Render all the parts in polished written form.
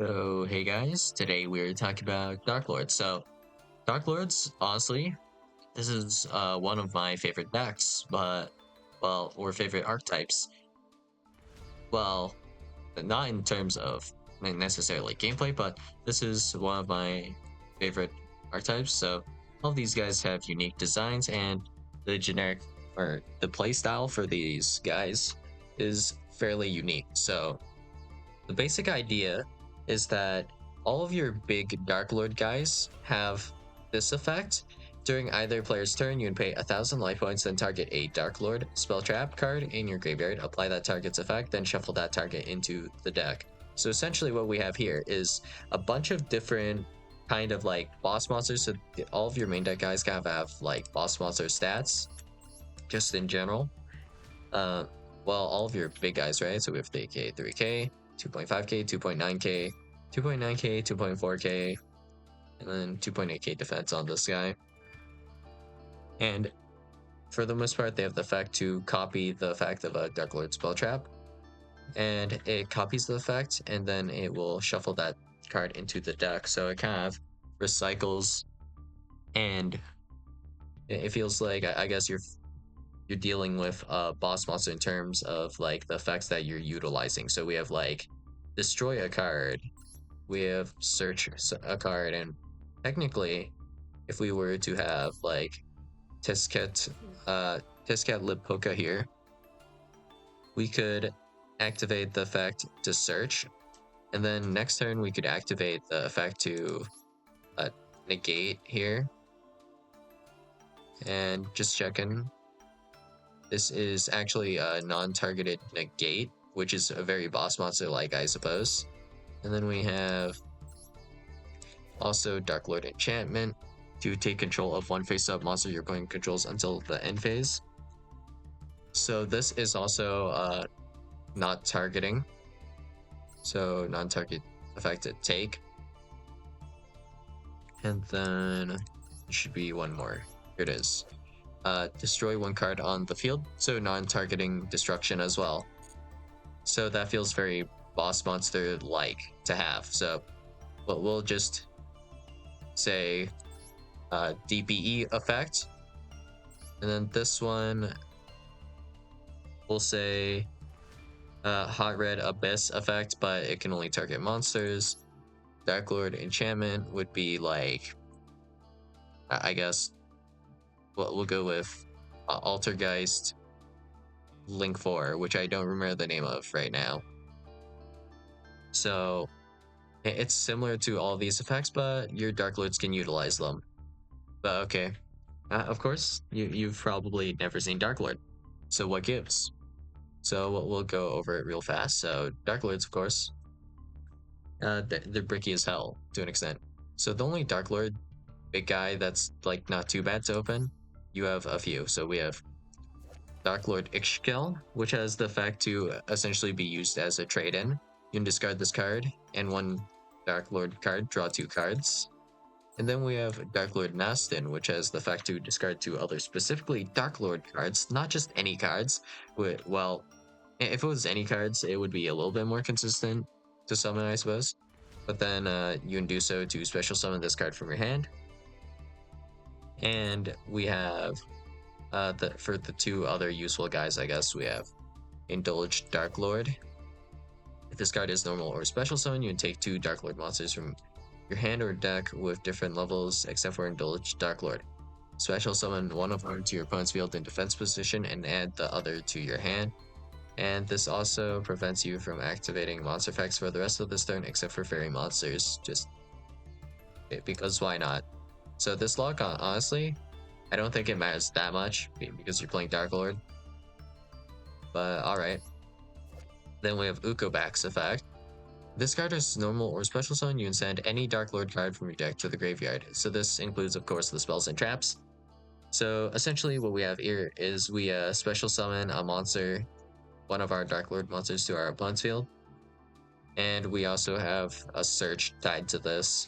So, hey guys, today we're talking about Dark Lords. So, Dark Lords, honestly, this is one of my favorite decks, or favorite archetypes. Well, not in terms of necessarily gameplay, but this is one of my favorite archetypes. So, all of these guys have unique designs, and the generic or the play style for these guys is fairly unique. So, the basic idea is that all of your big Dark Lord guys have this effect. During either player's turn, you can pay 1,000 life points, then target a Dark Lord spell trap card in your graveyard, apply that target's effect, then shuffle that target into the deck. So essentially what we have here is a bunch of different kind of like boss monsters. So all of your main deck guys kind of have like boss monster stats, just in general. Uh, well, all of your big guys, right? So we have 3K, 3K, 2.5K, 2.9K, 2.9K, 2.4K, and then 2.8K defense on this guy. And for the most part, they have the effect to copy the effect of a Dark Lord spell trap. And it copies the effect, and then it will shuffle that card into the deck. So it kind of recycles, and it feels like I guess you're dealing with a boss monster in terms of like the effects that you're utilizing. So we have like destroy a card, we have search a card, and technically, if we were to have like Tisket, Tisket Lipoka here, we could activate the effect to search, and then next turn we could activate the effect to negate here. And just checking, this is actually a non-targeted negate, which is a very boss monster like, I suppose. And then we have also Dark Lord Enchantment to take control of one face-up monster your opponent controls until the end phase. So this is also not targeting, so non-target effect to take. And then it should be one more. Here it is. Destroy one card on the field, so non-targeting destruction as well. So that feels very boss monster like to have. So we'll just say DPE effect, and then this one we'll say Hot Red Abyss effect, but it can only target monsters. Dark Lord Enchantment would be like, I guess we'll go with Altergeist Link 4, which I don't remember the name of right now. So it's similar to all these effects, but your Dark Lords can utilize them. But okay, of course, you've probably never seen Dark Lord. So what gives? So we'll go over it real fast. So Dark Lords, of course, they're bricky as hell to an extent. So the only Dark Lord big guy that's like not too bad to open, you have a few. So we have Dark Lord Ixchel, which has the effect to essentially be used as a trade-in. You can discard this card and one Dark Lord card, draw 2 cards. And then we have Dark Lord Nastin, which has the effect to discard 2 other specifically Dark Lord cards, not just any cards. Well, if it was any cards, it would be a little bit more consistent to summon, I suppose. But then you can do so to special summon this card from your hand. And we have for the 2 other useful guys, I guess, we have Indulge Dark Lord. If this card is normal or special summon, you can take 2 Dark Lord monsters from your hand or deck with different levels, except for Indulge Dark Lord. Special summon one of them to your opponent's field in defense position and add the other to your hand. And this also prevents you from activating monster effects for the rest of this turn, except for fairy monsters, just because why not? So this lock, honestly, I don't think it matters that much because you're playing Dark Lord. But alright. Then we have Ukobak's effect. This card is normal or special summon, you can send any Dark Lord card from your deck to the graveyard. So this includes, of course, the spells and traps. So essentially what we have here is we special summon a monster, one of our Dark Lord monsters, to our opponent's field. And we also have a search tied to this.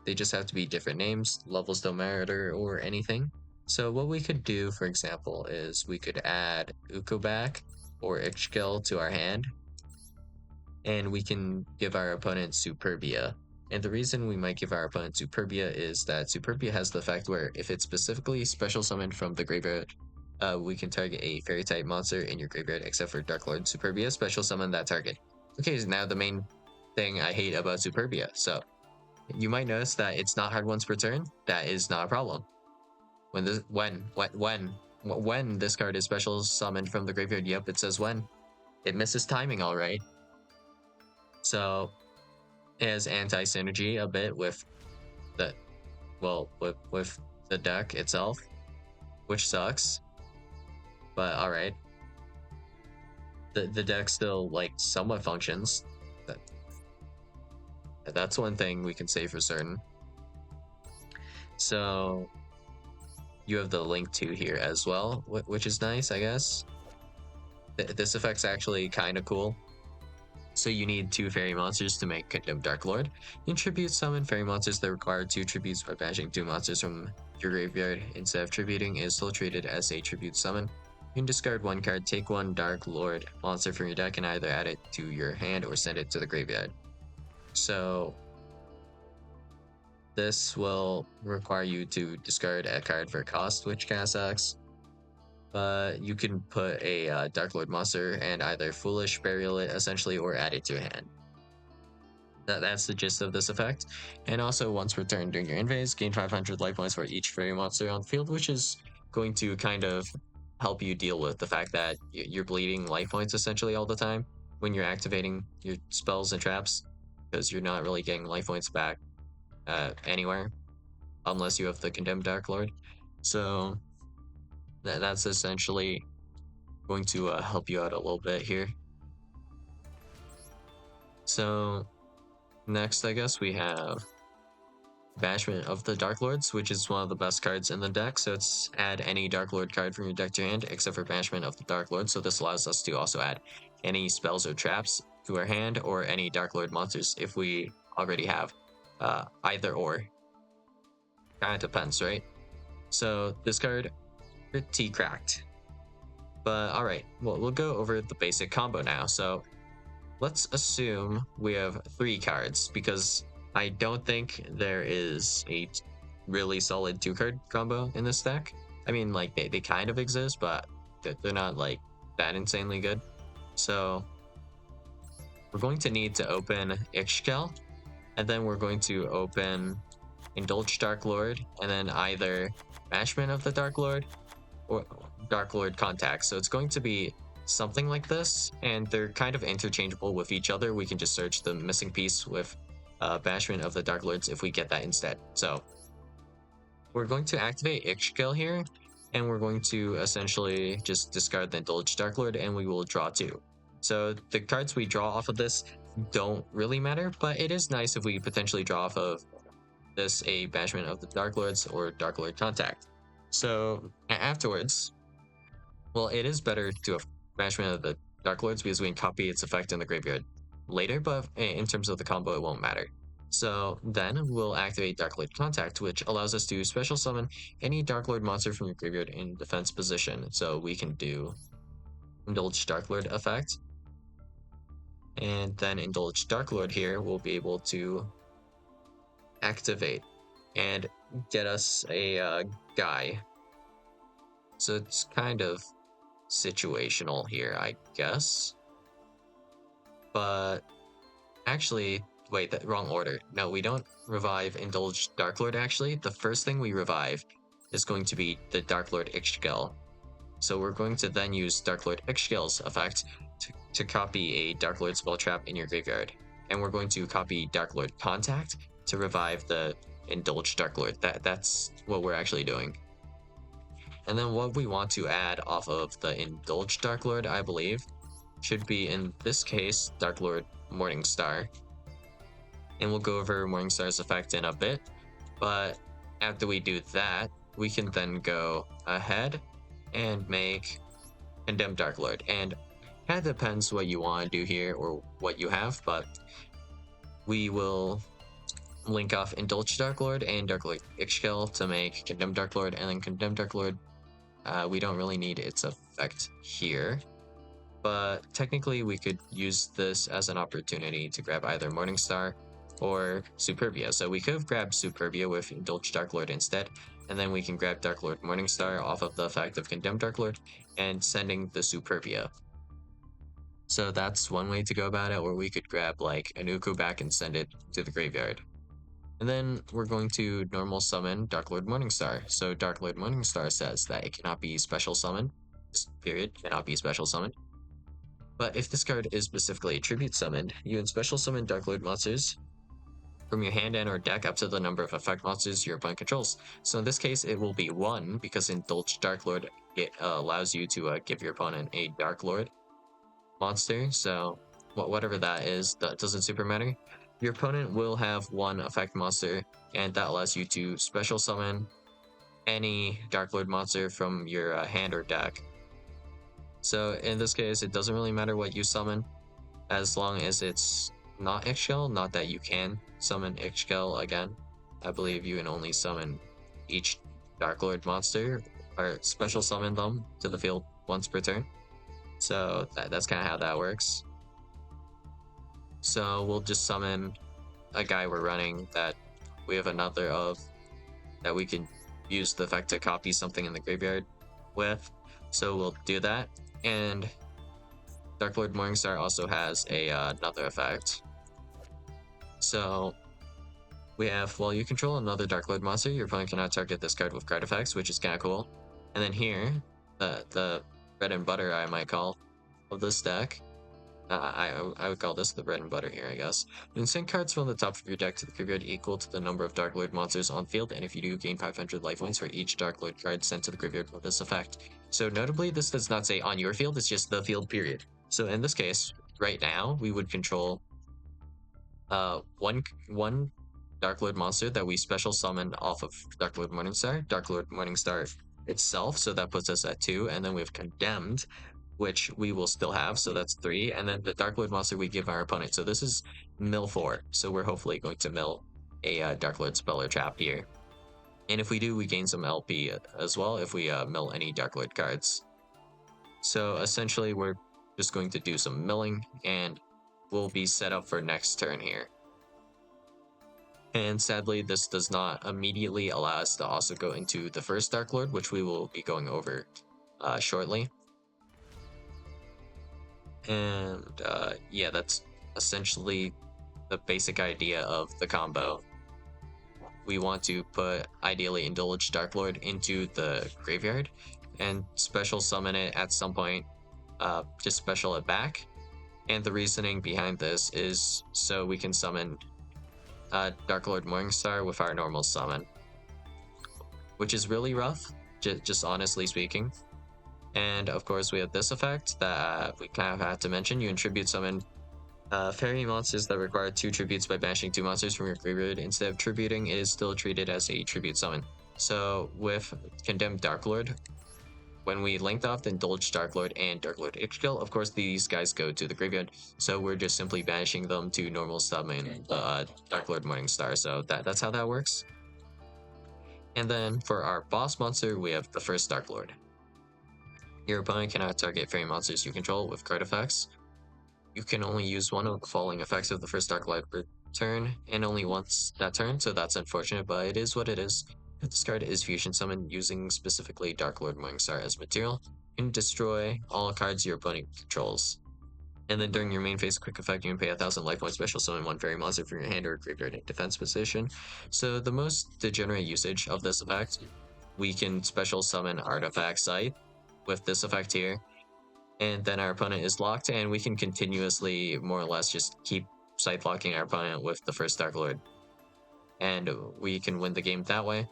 They just have to be different names, levels don't matter or anything. So what we could do, for example, is we could add Ukobak or Ixchel to our hand. and we can give our opponent Superbia. And the reason we might give our opponent Superbia is that Superbia has the effect where if it's specifically special summoned from the graveyard, we can target a fairy type monster in your graveyard except for Dark Lord. Superbia special summon that target. Okay, so now the main thing I hate about Superbia. So you might notice that it's not hard once per turn. That is not a problem. When this card is special summoned from the graveyard, yep, it says when. It misses timing, all right. So it has anti-synergy a bit with the with the deck itself, which sucks. But all right, the deck still like somewhat functions. That's one thing we can say for certain. So you have the Link 2 here as well, which is nice, I guess. This effect's actually kind of cool. So you need 2 fairy monsters to make Condemned Dark Lord. In tribute, summon fairy monsters that require 2 tributes by banishing 2 monsters from your graveyard. Instead of tributing, it is still treated as a tribute summon. You can discard 1 card, take 1 Dark Lord monster from your deck, and either add it to your hand or send it to the graveyard. So this will require you to discard a card for cost, which kind of sucks. But you can put a Dark Lord monster and either Foolish Burial it essentially or add it to your hand. That's the gist of this effect. And also, once per turn during your invades, gain 500 life points for each fairy monster on the field, which is going to kind of help you deal with the fact that you're bleeding life points essentially all the time when you're activating your spells and traps, because you're not really getting life points back anywhere unless you have the Condemned Dark Lord. So that's essentially going to help you out a little bit here. So next, I guess we have Banishment of the Dark Lords, which is one of the best cards in the deck. So it's add any Dark Lord card from your deck to your hand, except for Banishment of the Dark Lord. So this allows us to also add any spells or traps to our hand, or any Dark Lord monsters if we already have either or. Kind of depends, right? So this card, pretty cracked. But all right, well, we'll go over the basic combo now. So let's assume we have 3 cards, because I don't think there is a really solid 2-card combo in this deck. I mean, like, they kind of exist, but they're not like that insanely good. So we're going to need to open Ixchel, and then we're going to open Indulge Dark Lord, and then either Banishment of the Dark Lord or Dark Lord Contact. So it's going to be something like this, and they're kind of interchangeable with each other. We can just search the missing piece with Banishment of the Dark Lords if we get that instead. So we're going to activate Ixchel here, and we're going to essentially just discard the Indulge Dark Lord, and we will draw 2. So the cards we draw off of this don't really matter, but it is nice if we potentially draw off of this a Banishment of the Dark Lords or Dark Lord Contact. So afterwards, well, it is better to have Banishment of the Dark Lords because we can copy its effect in the graveyard later, but in terms of the combo, it won't matter. So then we'll activate Dark Lord Contact, which allows us to special summon any Dark Lord monster from your graveyard in defense position. So we can do Indulge Dark Lord effect, and then Indulge Dark Lord here will be able to activate and get us a guy. So it's kind of situational here, I guess. But actually, wait, wrong order. No, we don't revive Indulge Dark Lord, actually. The first thing we revive is going to be the Dark Lord Ixchel. So we're going to then use Dark Lord Ixchel's effect to copy a Dark Lord spell trap in your graveyard. And we're going to copy Dark Lord Contact to revive the Indulge Dark Lord. That's what we're actually doing. And then what we want to add off of the Indulge Dark Lord, I believe, should be, in this case, Dark Lord Morningstar. And we'll go over Morningstar's effect in a bit. But after we do that, we can then go ahead and make Condemned Dark Lord. And kind of depends what you want to do here or what you have, but we will link off Indulge Dark Lord and Dark Lord Ixchel to make Condemned Dark Lord, and then Condemned Dark Lord, we don't really need its effect here. but technically we could use this as an opportunity to grab either Morningstar or Superbia. So we could have grabbed Superbia with Indulge Dark Lord instead, and then we can grab Dark Lord Morningstar off of the effect of Condemned Dark Lord and sending the Superbia. So that's one way to go about it, or we could grab like Anuku back and send it to the graveyard. And then we're going to normal summon Dark Lord Morningstar. So Dark Lord Morningstar says that it cannot be special summoned. This period cannot be special summoned. But if this card is specifically tribute summoned, you can special summon Dark Lord monsters from your hand and or deck up to the number of effect monsters your opponent controls. So in this case, it will be 1 because Indulge Dark Lord allows you to give your opponent a Dark Lord monster. So whatever that is, that doesn't super matter. Your opponent will have 1 effect monster, and that allows you to special summon any Dark Lord monster from your hand or deck. So in this case, it doesn't really matter what you summon, as long as it's not Ixchel. Not that you can summon Ixchel again. I believe you can only summon each Dark Lord monster, or special summon them to the field once per turn. So that's kind of how that works. So we'll just summon a guy we're running that we have another of, that we can use the effect to copy something in the graveyard with. So we'll do that. And Dark Lord Morningstar also has another effect. So we have, while you control another Dark Lord monster, your opponent cannot target this card with card effects, which is kind of cool. And then here, the bread and butter, I might call, of this deck, I would call this the bread and butter here, I guess. You can send cards from the top of your deck to the graveyard equal to the number of Dark Lord monsters on field, and if you do, gain 500 life points for each Dark Lord card sent to the graveyard with this effect. So notably, this does not say on your field, it's just the field period. So in this case, right now, we would control one Dark Lord monster that we special summon off of Dark Lord Morningstar itself, so that puts us at 2, and then we have Condemned, which we will still have, so that's 3, and then the Dark Lord monster we give our opponent. So this is mill 4, so we're hopefully going to mill a Dark Lord spell or trap here. And if we do, we gain some LP as well if we mill any Dark Lord cards. So essentially, we're just going to do some milling, and we'll be set up for next turn here. And sadly, this does not immediately allow us to also go into the first Dark Lord, which we will be going over shortly. And yeah, that's essentially the basic idea of the combo. We want to put, ideally, Indulge Dark Lord into the graveyard and special summon it at some point, just special it back. And the reasoning behind this is so we can summon Dark Lord Morningstar with our normal summon, which is really rough, just honestly speaking. And of course, we have this effect that we kind of have to mention. You can tribute summon fairy monsters that require 2 tributes by banishing 2 monsters from your graveyard. Instead of tributing, it is still treated as a tribute summon. So with Condemned Dark Lord, when we linked off the Indulge Dark Lord and Dark Lord Ixchel, of course these guys go to the graveyard, so we're just simply banishing them to normal summon Dark Lord Morningstar. So that's how that works. And then for our boss monster, we have the first Dark Lord. Your opponent cannot target fairy monsters you control with card effects. You can only use one of the following effects of the first Dark Lord per turn, and only once that turn, so that's unfortunate, but it is what it is. If this card is fusion summoned using specifically Dark Lord Morningstar as material, you can destroy all cards your opponent controls. And then during your main phase quick effect, you can pay 1,000 life points, special summon 1 fairy monster from your hand or graveyard in defense position. So the most degenerate usage of this effect, we can special summon Artifact Scythe with this effect here, and then our opponent is locked, and we can continuously more or less just keep scythe locking our opponent with the first Dark Lord, and we can win the game that way.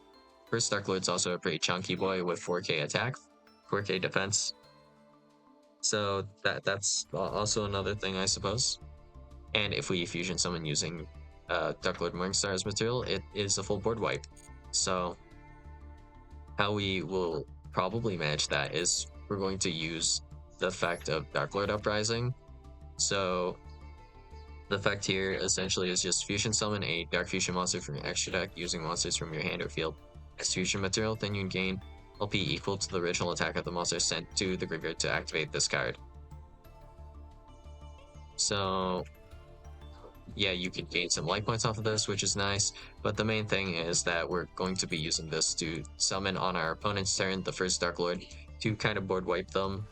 First Dark Lord's also a pretty chunky boy with 4k attack, 4k defense, so that's also another thing, I suppose. And if we fusion summon using Dark Lord Morningstar as material, it is a full board wipe. So how we will probably manage that is we're going to use the effect of Dark Lord Uprising. So the effect here essentially is just fusion summon a Dark Fusion monster from your extra deck using monsters from your hand or field as fusion material. Then you can gain LP equal to the original attack of the monster sent to the graveyard to activate this card. So yeah, you can gain some life points off of this, which is nice. But the main thing is that we're going to be using this to summon on our opponent's turn the first Dark Lord to kind of board wipe them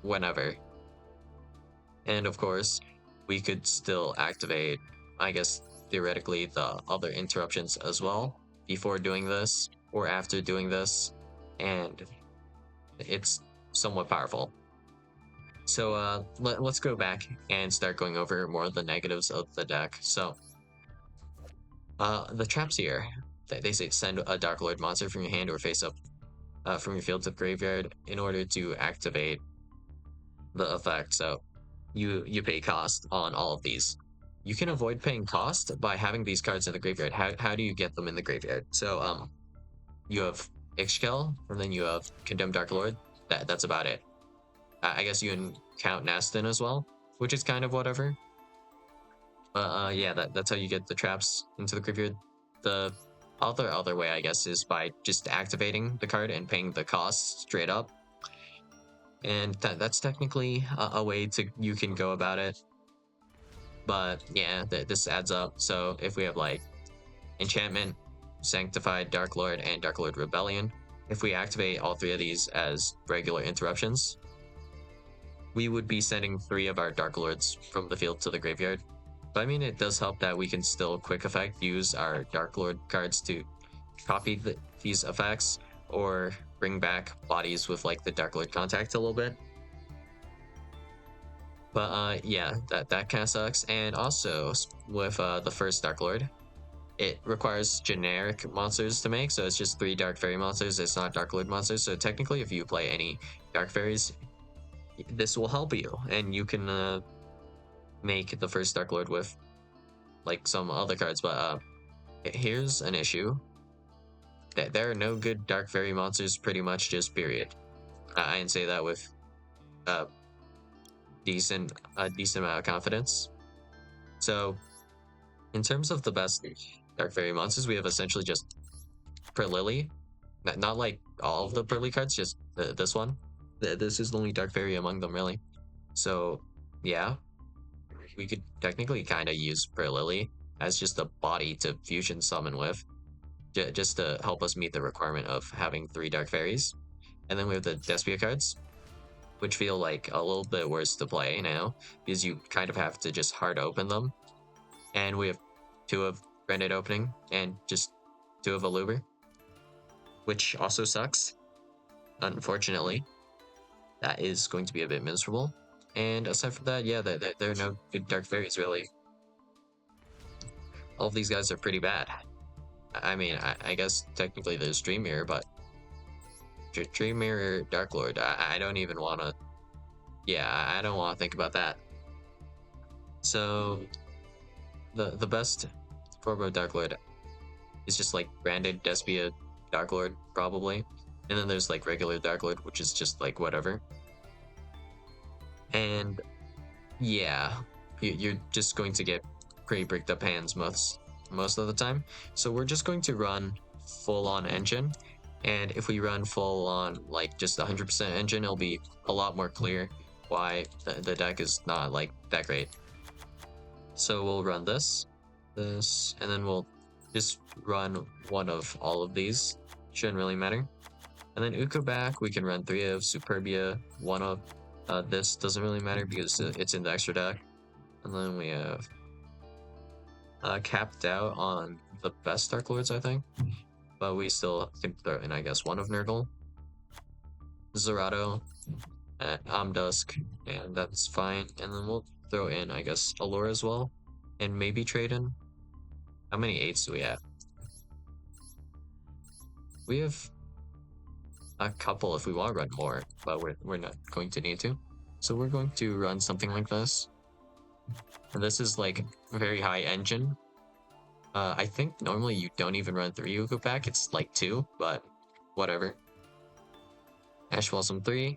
whenever. And of course, we could still activate, I guess, theoretically, the other interruptions as well before doing this or after doing this. And it's somewhat powerful. So let's go back and start going over more of the negatives of the deck. So the traps here, they say send a Dark Lord monster from your hand or face up from your field to graveyard in order to activate the effect. So you pay cost on all of these. You can avoid paying cost by having these cards in the graveyard. How do you get them in the graveyard? So you have Ixchel, and then you have Condemned Dark Lord. That's about it. I guess you can count Nastin as well, which is kind of whatever. Yeah, that's how you get the traps into the graveyard. The other way, I guess, is by just activating the card and paying the cost straight up. And that's technically a way you can go about it. But yeah, this adds up. So if we have like Enchantment, Sanctified Dark Lord, and Dark Lord Rebellion, if we activate all three of these as regular interruptions, we would be sending 3 of our Dark Lords from the field to the graveyard. But I mean, it does help that we can still quick effect use our Dark Lord cards to copy these effects or bring back bodies with like the Dark Lord contact a little bit. But yeah, that kind of sucks. And also with the first Dark Lord, it requires generic monsters to make, so it's just 3 Dark Fairy monsters. It's not Dark Lord monsters. So technically, if you play any Dark Fairies, this will help you, and you can make the first Dark Lord with like some other cards. But here's an issue: that there are no good Dark Fairy monsters, pretty much, just period. I can say that with a decent amount of confidence. So in terms of the best Dark Fairy monsters, we have essentially just Perlily. Not like all of the Perlily cards, just this one. This is the only Dark Fairy among them, really. So yeah, we could technically kind of use Perlily as just a body to fusion summon with, just to help us meet the requirement of having 3 Dark Fairies. And then we have the Despia cards, which feel like a little bit worse to play now, because you kind of have to just hard open them. And we have 2 of Granite Opening and just 2 of Aluber, which also sucks. Unfortunately, that is going to be a bit miserable. And aside from that, yeah, there are no good Dark Fairies, really. All of these guys are pretty bad. I mean, I guess technically there's Dream Mirror, but Dream Mirror Dark Lord, I don't even want to... Yeah, I don't want to think about that. So, the best form of Dark Lord is just like branded Despia Dark Lord, probably. And then there's like regular Dark Lord, which is just like whatever. And yeah, you're just going to get pretty bricked up hands most of the time. So we're just going to run full on engine. And if we run full on like just 100% engine, it'll be a lot more clear why the deck is not like that great. So we'll run this, and then we'll just run one of all of these. Shouldn't really matter. And then Uko back, we can run 3 of Superbia, 1 of this doesn't really matter because it's in the extra deck. And then we have capped out on the best Dark Lords, I think. But we still can throw in, I guess, 1 of Nurgle, Zerato, Amdusk, and that's fine. And then we'll throw in, I guess, Allure as well. And maybe trade in. How many 8s do we have? We have a couple if we want to run more, but we're not going to need to. So we're going to run something like this. And this is like very high engine. I think normally you don't even run 3 Yugo pack, it's like 2, but whatever. Ash Blossom 3,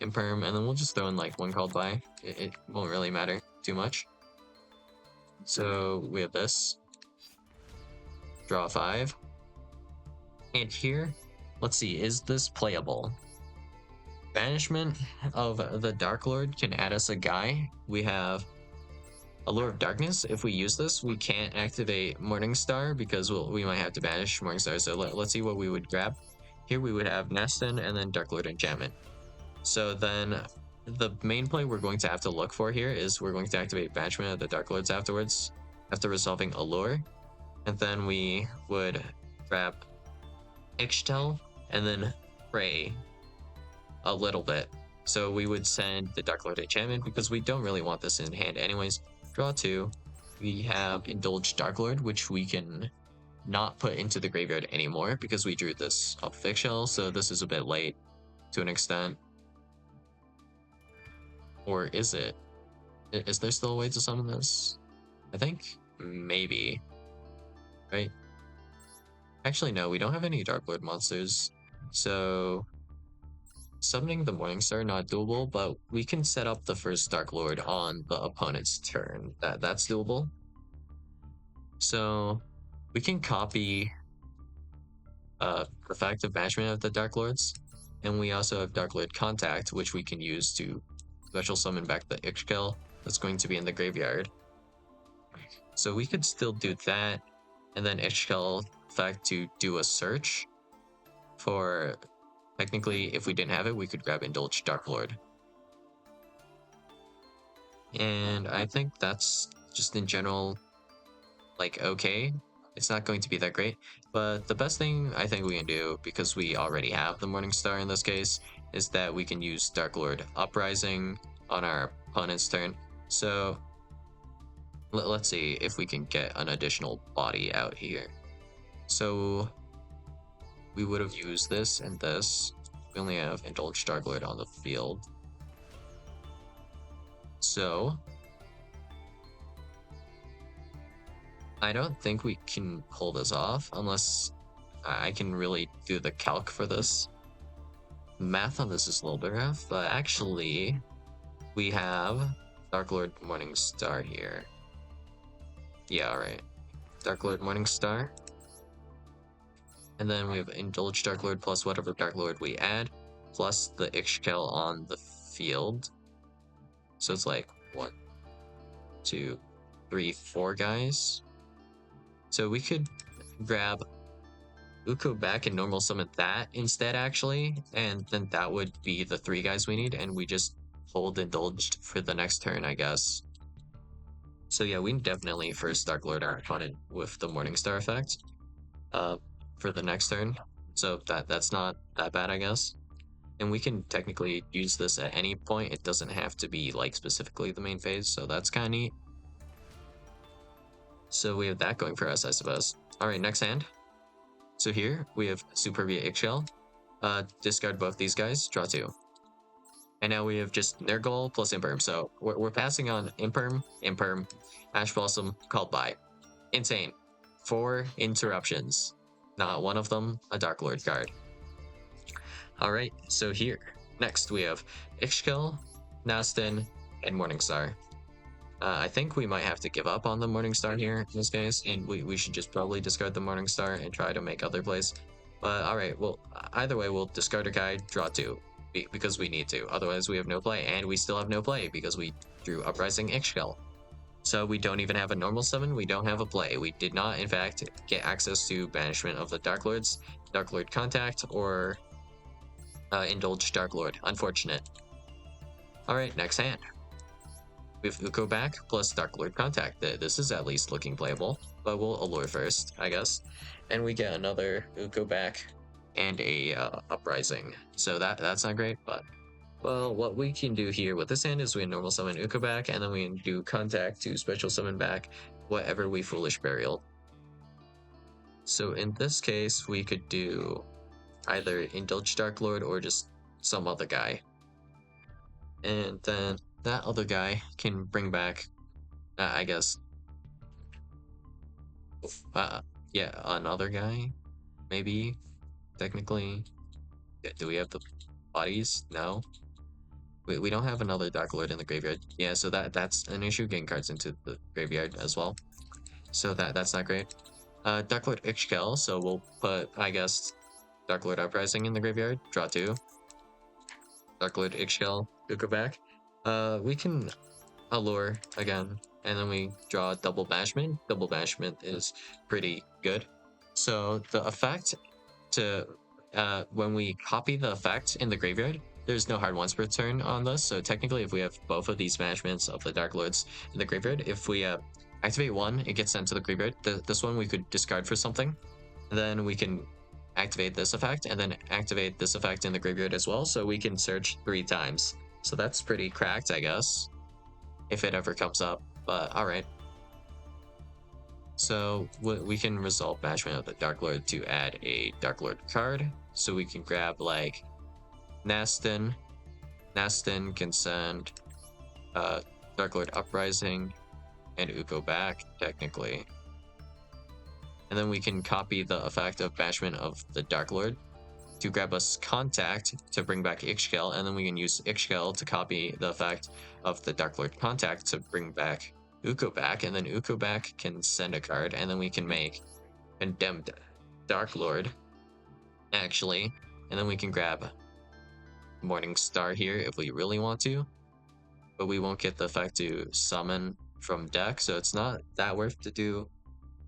Imperm, and then we'll just throw in like 1 called by. It won't really matter too much. So we have this. Draw 5. And here, let's see, is this playable? Banishment of the Dark Lord can add us a guy. We have Allure of Darkness. If we use this, we can't activate Morningstar because we might have to banish Morningstar. So let's see what we would grab. Here we would have Neston and then Dark Lord Enchantment. So then the main play we're going to have to look for here is we're going to activate Banishment of the Dark Lords afterwards, after resolving Allure. And then we would grab Ixchel and then pray a little bit. So we would send the Dark Lord Enchantment because we don't really want this in hand anyways. Draw 2. We have Indulge Dark Lord, which we can not put into the graveyard anymore because we drew this off of Ixchel, so this is a bit late to an extent. Or is it? Is there still a way to summon this? I think maybe. Right? Actually, no, we don't have any Dark Lord monsters. So summoning the Morningstar not doable, but we can set up the first Dark Lord on the opponent's turn. That's doable. So we can copy effective banishment of the Dark Lords, and we also have Dark Lord Contact, which we can use to special summon back the Ixchel that's going to be in the graveyard. So we could still do that, and then Ixchel effect to do a search for, technically, if we didn't have it, we could grab Indulge Dark Lord. And I think that's just in general, like, okay. It's not going to be that great, but the best thing I think we can do, because we already have the Morningstar in this case, is that we can use Dark Lord Uprising on our opponent's turn. So let's see if we can get an additional body out here. So we would have used this and this. We only have Indulge Dark Lord on the field. So I don't think we can pull this off unless I can really do the calc for this. Math on this is a little bit rough, but actually we have Dark Lord Morningstar here. Yeah, alright. Dark Lord Morningstar. And then we have Indulge Dark Lord plus whatever Dark Lord we add, plus the Ixchel on the field. So it's like 1, 2, 3, 4 guys. So we could grab Uko back and normal summon that instead, actually, and then that would be the 3 guys we need, and we just hold Indulged for the next turn, I guess. So yeah, we definitely first Dark Lord our opponent with the Morningstar effect for the next turn. So that's not that bad, I guess. And we can technically use this at any point. It doesn't have to be like specifically the main phase, so that's kind of neat. So we have that going for us, I suppose. Alright, next hand. So here we have Superbia Ixchel. Discard both these guys, draw 2. And now we have just Nurgle plus Imperm. So we're passing on Imperm, Ash Blossom, called by. Insane. 4 interruptions. Not one of them a Dark Lord card. Alright, so here. Next we have Ixchel, Nastin, and Morningstar. I think we might have to give up on the Morningstar here in this case, and we should just probably discard the Morningstar and try to make other plays. But alright, well, either way, we'll discard a guide, draw 2, because we need to. Otherwise, we have no play, and we still have no play because we drew Uprising Ixchel. So we don't even have a normal summon, we don't have a play. We did not, in fact, get access to Banishment of the Dark Lords, Dark Lord Contact, or Indulge Dark Lord. Unfortunate. Alright, next hand. We have Uko back plus Dark Lord Contact. This is at least looking playable, but we'll Allure first, I guess. And we get another Uko back and a Uprising. So that's not great, but well, what we can do here with this hand is we normal summon Uko back, and then we can do Contact to special summon back whatever we Foolish Burial. So in this case, we could do either Indulge Dark Lord or just some other guy. And then that other guy can bring back, I guess, yeah, another guy, maybe, technically. Do we have the bodies? No. We don't have another Dark Lord in the graveyard. Yeah, so that's an issue, getting cards into the graveyard as well. So that's not great. Dark Lord Ixchel, so we'll put, I guess, Dark Lord Uprising in the graveyard, draw 2. Dark Lord Ixchel, Uko back. We can Allure again, and then we draw double banishment. Double banishment is pretty good. So the effect to when we copy the effect in the graveyard, there's no hard ones per turn on this. So technically, if we have both of these banishments of the Dark Lords in the graveyard, if we activate one, it gets sent to the graveyard. This one we could discard for something. Then we can activate this effect and then activate this effect in the graveyard as well. So we can search 3 times. So that's pretty cracked, I guess, if it ever comes up. But all right. So we can resolve banishment of the Dark Lord to add a Dark Lord card. So we can grab like Nastin. Nastin can send Dark Lord Uprising and Uko back, technically. And then we can copy the effect of banishment of the Dark Lord to grab us Contact to bring back Ixchel, and then we can use Ixchel to copy the effect of the Dark Lord Contact to bring back Uko back, and then Uko back can send a card, and then we can make Condemned Dark Lord, actually, and then we can grab Morning Star here if we really want to, but we won't get the effect to summon from deck, so it's not that worth to do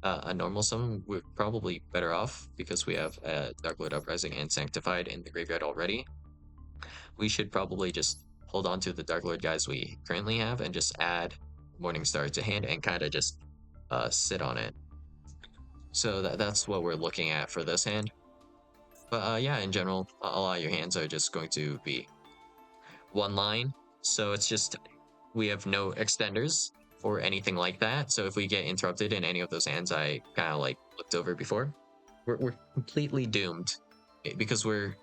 a normal summon. We're probably better off because we have Dark Lord Uprising and Sanctified in the graveyard already. We should probably just hold on to the Dark Lord guys we currently have and just add Morning Star to hand and kind of just sit on it. So that's what we're looking at for this hand. But yeah, in general, a lot of your hands are just going to be one line. So it's just, we have no extenders or anything like that. So if we get interrupted in any of those hands I kind of like looked over before, we're completely doomed because we're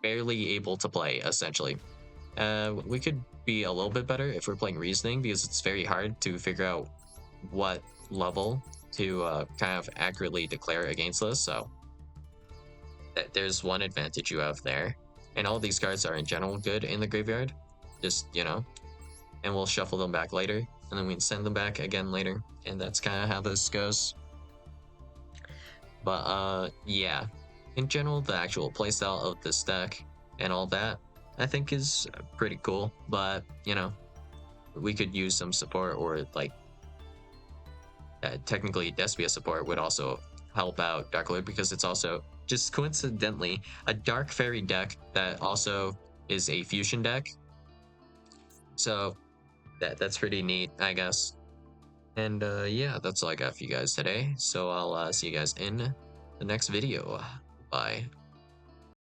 barely able to play, essentially. We could be a little bit better if we're playing Reasoning because it's very hard to figure out what level to kind of accurately declare against this. So there's one advantage you have there. And all these cards are in general good in the graveyard. Just, you know, and we'll shuffle them back later. And then we can send them back again later. And that's kind of how this goes. But yeah, in general, the actual playstyle of this deck and all that, I think is pretty cool. But, you know, we could use some support, or like technically Despia support would also help out Dark Lord because it's also just coincidentally a Dark Fairy deck that also is a fusion deck. So that's pretty neat, I guess. And yeah, that's all I got for you guys today. So I'll see you guys in the next video. Bye.